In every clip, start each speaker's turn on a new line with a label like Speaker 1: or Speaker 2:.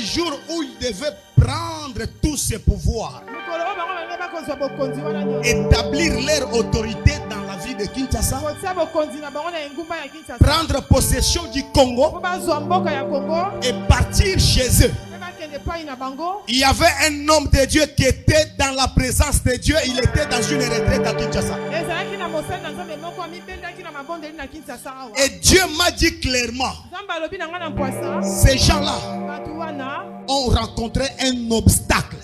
Speaker 1: jour où il devait prendre tous ses pouvoirs, établir leur autorité dans la ville de Kinshasa, prendre possession du Congo et partir chez eux. Il y avait un homme de Dieu qui était dans la présence de Dieu. Il était dans une retraite à Kinshasa. Et Dieu m'a dit clairement, ces gens-là ont rencontré un obstacle.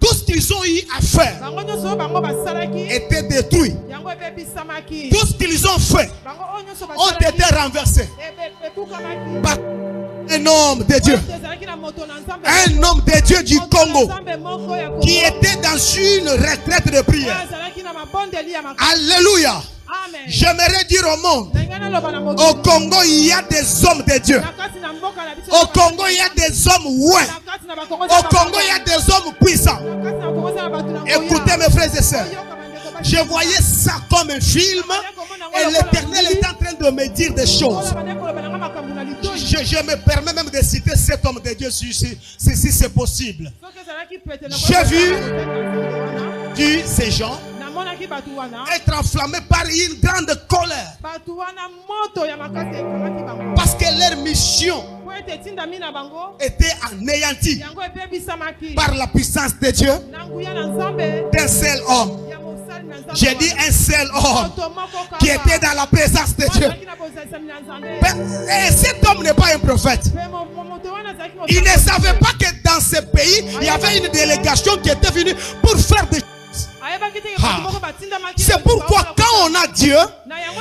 Speaker 1: Tout ce qu'ils ont eu à faire était détruit. Tout ce qu'ils ont fait ont été renversés par un homme de Dieu. Un homme de Dieu du Congo qui était dans une retraite de prière. Alléluia. J'aimerais dire au monde, au Congo il y a des hommes de Dieu. Au Congo il y a des hommes Au Congo il y a des hommes puissants. Écoutez mes frères et sœurs, je voyais ça comme un film et l'Éternel est en train de me dire des choses. Je me permets même de citer cet homme de Dieu si c'est possible. J'ai vu ces gens être enflammés par une grande colère. Parce que leur mission était anéantie par la puissance de Dieu d'un seul homme. J'ai dit un seul homme qui était dans la présence de Dieu. Et cet homme n'est pas un prophète. Il ne savait pas que dans ce pays, il y avait une délégation qui était venue pour faire des choses. C'est pourquoi quand on a Dieu,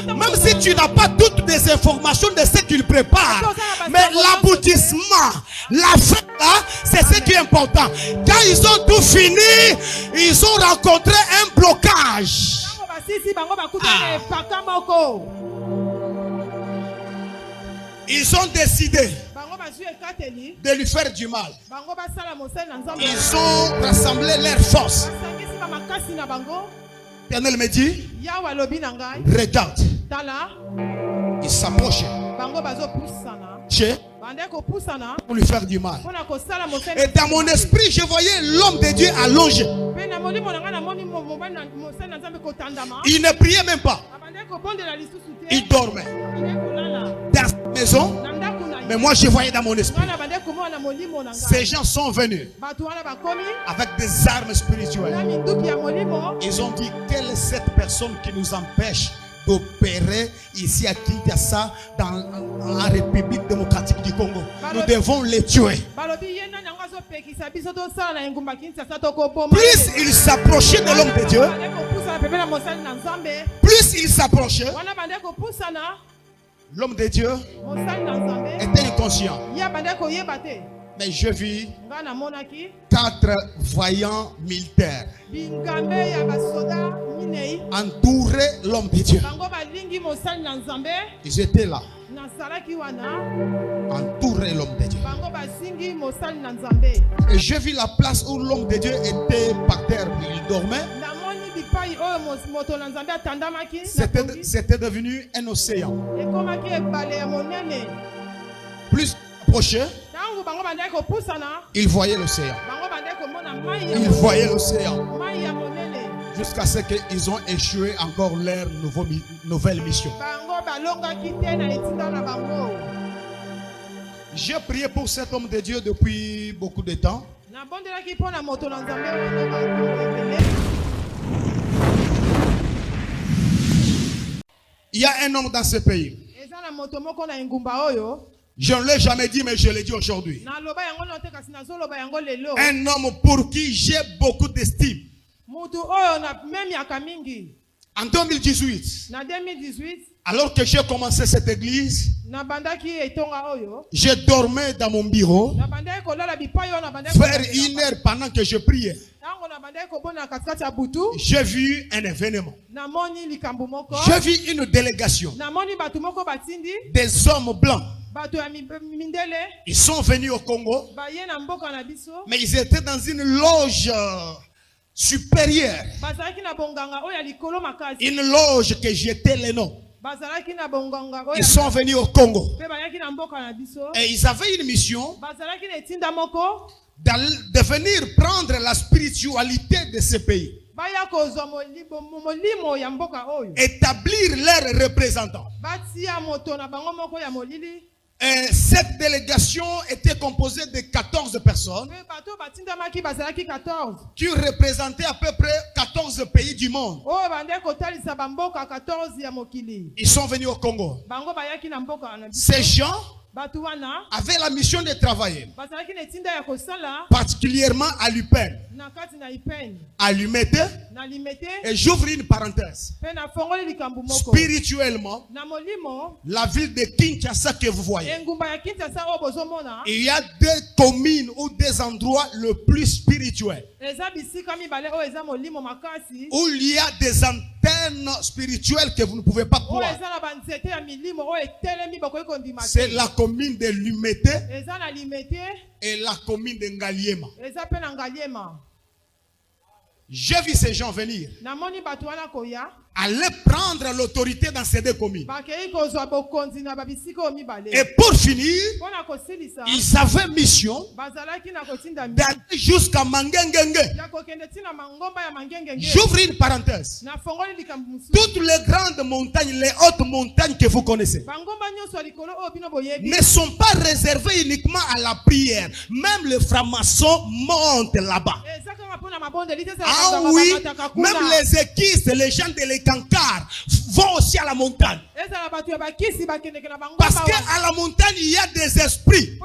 Speaker 1: même si tu n'as pas toutes les informations de ce qu'il prépare, mais l'aboutissement, la fin là, c'est ce qui est important. Quand ils ont tout fini, ils ont rencontré un blocage. Ils ont décidé de lui faire du mal. Ils ont rassemblé leurs forces. L'Éternel me dit, regarde, il s'approche pour lui faire du mal. Et dans mon esprit, je voyais l'homme de Dieu allongé. Il ne priait même pas. Il dormait dans sa maison. Mais moi je voyais dans mon esprit, ces gens sont venus avec des armes spirituelles. Ils ont dit, quelle est cette personne qui nous empêche d'opérer ici à Kinshasa, dans la République démocratique du Congo? Nous devons les tuer. Plus il s'approchait de l'homme de Dieu, plus il s'approchait, l'homme de Dieu était inconscient. Mais je vis 4 vaillants militaires entourer l'homme de Dieu. Ils étaient là, entourer l'homme de Dieu. Et je vis la place où l'homme de Dieu était par terre. Il dormait. C'était devenu un océan. Plus approché, il voyait l'océan. Il voyait l'océan. Jusqu'à ce qu'ils ont échoué encore leur nouvelle mission. J'ai prié pour cet homme de Dieu depuis beaucoup de temps. Il y a un homme dans ce pays. Je ne l'ai jamais dit, mais je l'ai dit aujourd'hui. Un homme pour qui j'ai beaucoup d'estime. En 2018, alors que j'ai commencé cette église, je dormais dans mon bureau vers 1 heure pendant que je priais. J'ai vu un événement. J'ai vu une délégation des hommes blancs. Ils sont venus au Congo, mais ils étaient dans une loge supérieure. Une loge que j'étais le nom. Ils sont venus au Congo. Et ils avaient une mission de venir prendre la spiritualité de ce pays. Établir leurs représentants. Et cette délégation était composée de 14 personnes qui représentaient à peu près 14 pays du monde. Ils sont venus au Congo. Ces gens avaient la mission de travailler, particulièrement à l'UPEN, à l'Umete. Et j'ouvre une parenthèse. Spirituellement, la ville de Kinshasa que vous voyez, il y a des communes ou des endroits le plus spirituels où il y a des antennes spirituelles que vous ne pouvez pas voir. C'est la commune de Lumete et la commune de Ngaliema. J'ai vu ces gens venir, aller prendre l'autorité dans ces deux communes. Et pour finir, ils avaient mission d'aller jusqu'à Mangengenge. J'ouvre une parenthèse. Toutes les grandes montagnes, les hautes montagnes que vous connaissez, ne sont pas réservées uniquement à la prière. Même les francs-maçons montent là-bas. Ah oui, même les équistes, les gens de l'Ekankar vont aussi à la montagne. Parce qu'à la montagne, il y a des esprits.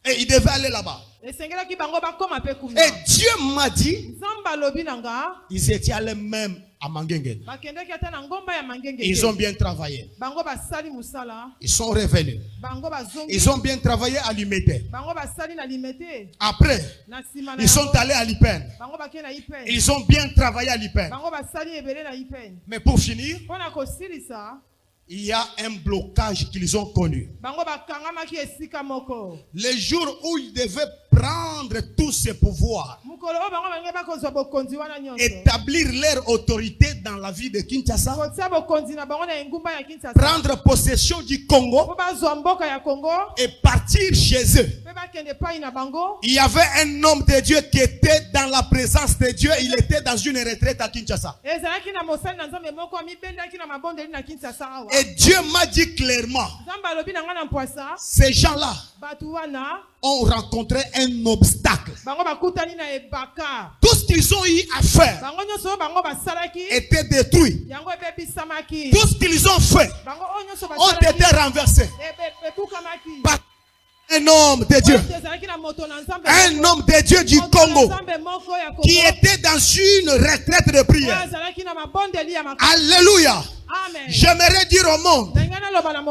Speaker 1: Et ils devaient aller là-bas. Et Dieu m'a dit, ils étaient allés même à Mangenge. Ils ont bien travaillé. Ils sont revenus. Ils ont bien travaillé à Limete. Après, ils sont allés à l'Ipen. Ils ont bien travaillé à l'Ipen. Mais pour finir, il y a un blocage qu'ils ont connu. Le jour où ils devaient prendre tous ces pouvoirs, établir leur autorité dans la vie de Kinshasa, prendre possession du Congo et partir chez eux. Il y avait un homme de Dieu qui était dans la présence de Dieu. Il était dans une retraite à Kinshasa. Et Dieu m'a dit clairement, ces gens-là ont rencontré un obstacle. Tout ce qu'ils ont eu à faire était détruit. Tout ce qu'ils ont fait ont été renversés par un homme de Dieu. Un homme de Dieu du Congo qui était dans une retraite de prière. Alléluia.
Speaker 2: Amen.
Speaker 1: J'aimerais dire au monde,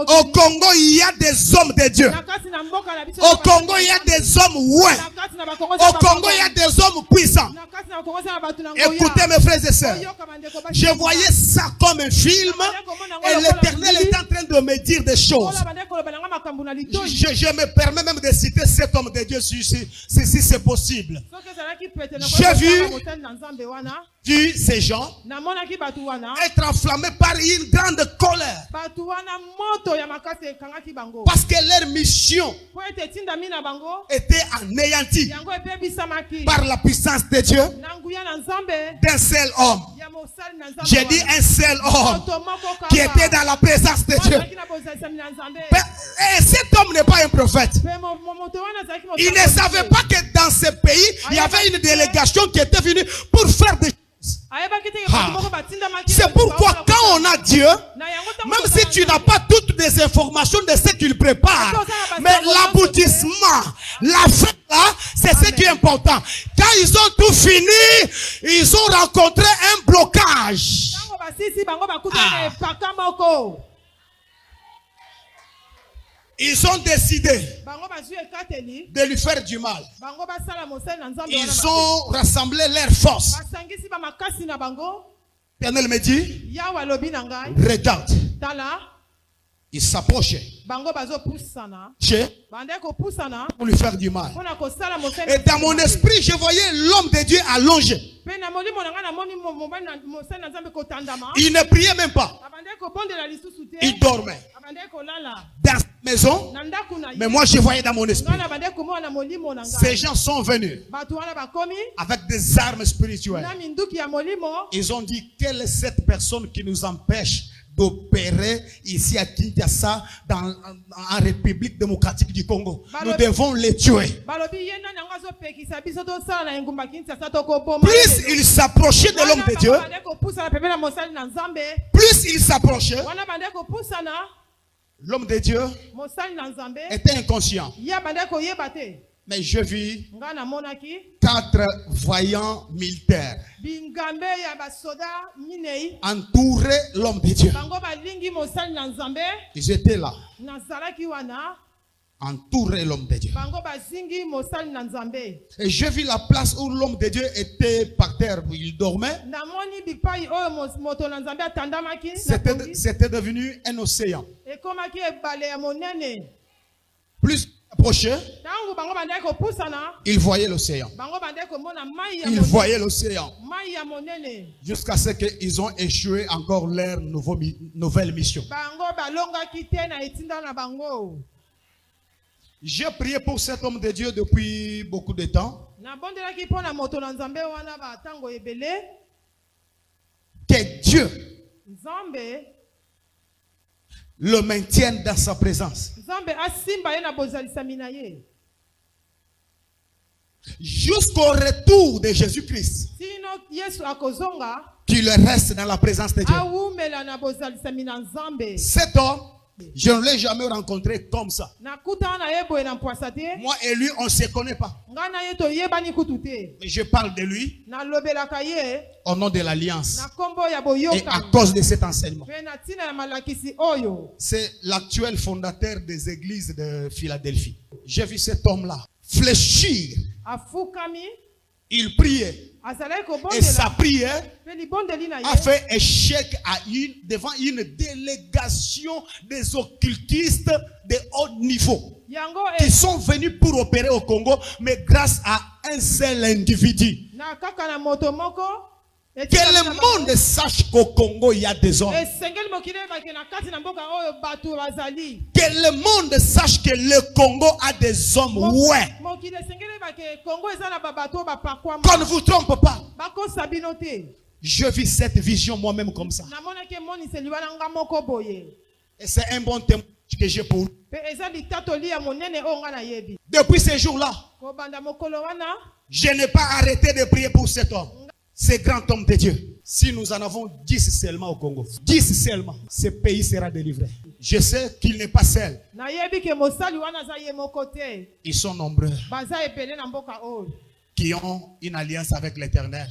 Speaker 1: au Congo, il y a des hommes de Dieu. Au Congo, il y a des hommes ouins. Au Congo, il y a des hommes puissants. Écoutez mes frères et sœurs, je voyais ça comme un film et l'Éternel est en train de me dire des choses. Je me permets même de citer cet homme de Dieu si c'est possible. J'ai vu ces gens être enflammés par une grande colère. Parce que leur mission était anéantie par la puissance de Dieu d'un seul homme. J'ai dit un seul homme qui était dans la présence de Dieu. Et cet homme n'est pas un prophète. Il ne savait pas que dans ce pays, il y avait une délégation qui était venue pour faire des choses. C'est pourquoi quand on a Dieu, même si tu n'as pas toutes les informations de ce qu'il prépare, mais l'aboutissement, la fin là, c'est ce qui est important. Quand ils ont tout fini, ils ont rencontré un blocage. Ils ont décidé de lui faire du mal. Ils ont rassemblé leurs forces. L'Éternel me dit, regarde, il s'approchait. pour lui faire du mal. Et dans mon esprit, je voyais l'homme de Dieu allongé. Il ne priait même pas. Il dormait dans sa maison. Mais moi, je voyais dans mon esprit. Ces gens sont venus avec des armes spirituelles. Ils ont dit, quelle est cette personne qui nous empêche d'opérer ici à Kinshasa, en République démocratique du Congo? Nous devons les tuer. Plus il s'approchait de l'homme de Dieu, plus il s'approchait, l'homme de Dieu était inconscient. Mais je vis 4 voyants militaires entourer l'homme de Dieu. Ils étaient là, entourer l'homme de Dieu. Et je vis la place où l'homme de Dieu était par terre, où il dormait. C'était devenu un océan. Plus approché, il voyait l'océan. Il voyait l'océan. Jusqu'à ce qu'ils ont échoué encore leur nouvelle mission. J'ai prié pour cet homme de Dieu depuis beaucoup de temps. Que Dieu le maintienne dans sa présence. Jusqu'au retour de Jésus-Christ, qu'il reste dans la présence de Dieu. Cet homme, je ne l'ai jamais rencontré comme ça. Moi et lui, on ne se connaît pas. Mais je parle de lui au nom de l'Alliance et à cause de cet enseignement. C'est l'actuel fondateur des églises de Philadelphie. J'ai vu cet homme-là fléchir. Il priait. Et sa prière a fait échec devant une délégation des occultistes de haut niveau qui sont venus pour opérer au Congo, mais grâce à un seul individu. Que le monde sache qu'au Congo il y a des hommes. Que le monde sache que le Congo a des hommes. Ouais. Qu'on ne vous trompe pas. Je vis cette vision moi-même comme ça. Et c'est un bon témoignage que j'ai pour vous. Depuis ces jours-là, je n'ai pas arrêté de prier pour cet homme. Ce grand homme de Dieu. Si nous en avons 10 seulement au Congo, 10 seulement, ce pays sera délivré. Je sais qu'il n'est pas seul. Ils sont nombreux qui ont une alliance avec l'Éternel.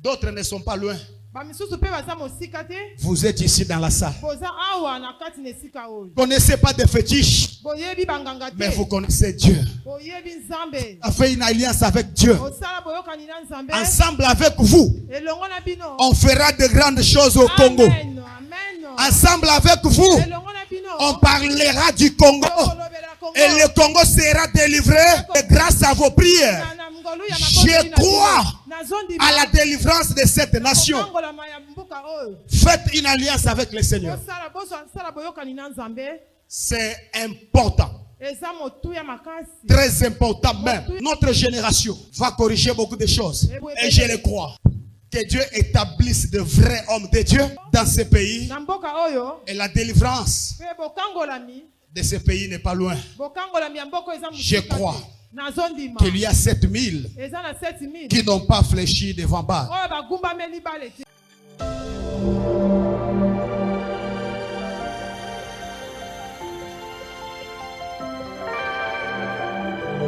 Speaker 1: D'autres ne sont pas loin. Vous êtes ici dans la salle. Vous ne connaissez pas de fétiches, mais vous connaissez Dieu. Vous avez fait une alliance avec Dieu. Ensemble avec vous, on fera de grandes choses au Congo. Ensemble avec vous, on parlera du Congo. Et le Congo sera délivré grâce à vos prières. Je crois à la délivrance de cette nation. Faites une alliance avec le Seigneur. C'est important. Très important même. Notre génération va corriger beaucoup de choses. Et je le crois. Que Dieu établisse de vrais hommes de Dieu dans ce pays. Et la délivrance de ce pays n'est pas loin. Je crois qu'il y a 7000 qui n'ont pas fléchi devant Baal.